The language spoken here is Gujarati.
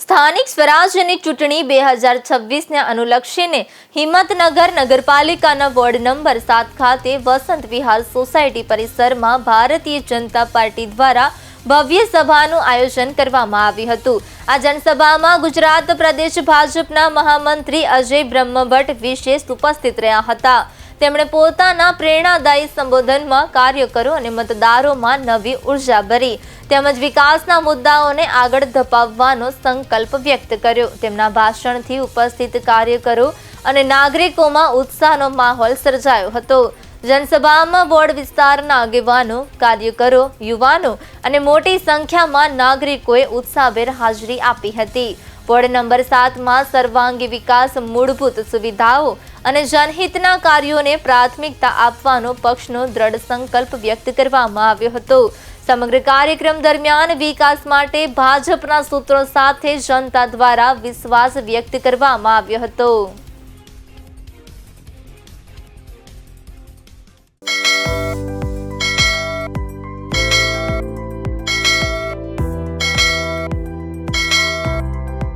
સ્થાનિક સ્વરાજ્યની ચૂંટણી 2026ને અનુલક્ષીને હિંમતનગર નગરપાલિકાના વોર્ડ નંબર 7 ખાતે વસંત વિહાર સોસાયટી પરિસરમાં ભારતીય જનતા પાર્ટી દ્વારા ભવ્ય સભાનું આયોજન કરવામાં આવ્યું હતું। આ જનસભામાં ગુજરાત પ્રદેશ ભાજપના મહામંત્રી અજય બ્રહ્મભટ્ટ વિશેષ ઉપસ્થિત રહ્યા હતા। તેમણે પોતાના પ્રેરણાદાયી સંબોધનમાં કાર્યકરો અને મતદારોમાં નવી ઉર્જા ભરી તેમજ વિકાસના મુદ્દાઓને આગળ ધપાવવાનો સંકલ્પ વ્યક્ત કર્યો। તેમના ભાષણથી ઉપસ્થિત કાર્યકરો અને નાગરિકોમાં ઉત્સાહનો માહોલ સર્જાયો હતો। જનસભામાં વોર્ડ વિસ્તારના આગેવાનો, કાર્યકરો, યુવાનો અને મોટી સંખ્યામાં નાગરિકોએ ઉત્સાહભેર હાજરી આપી હતી। વોર્ડ નંબર 7માં સર્વાંગી વિકાસ, મૂળભૂત સુવિધાઓ અને જનહિતના કાર્યોને પ્રાથમિકતા આપવાનો પક્ષનો દ્રઢ સંકલ્પ વ્યક્ત કરવામાં આવ્યો હતો। સમગ્ર કાર્યક્રમ દરમિયાન વિકાસ માટે ભાજપના સૂત્રો સાથે જનતા દ્વારા વિશ્વાસ વ્યક્ત કરવામાં આવ્યો હતો।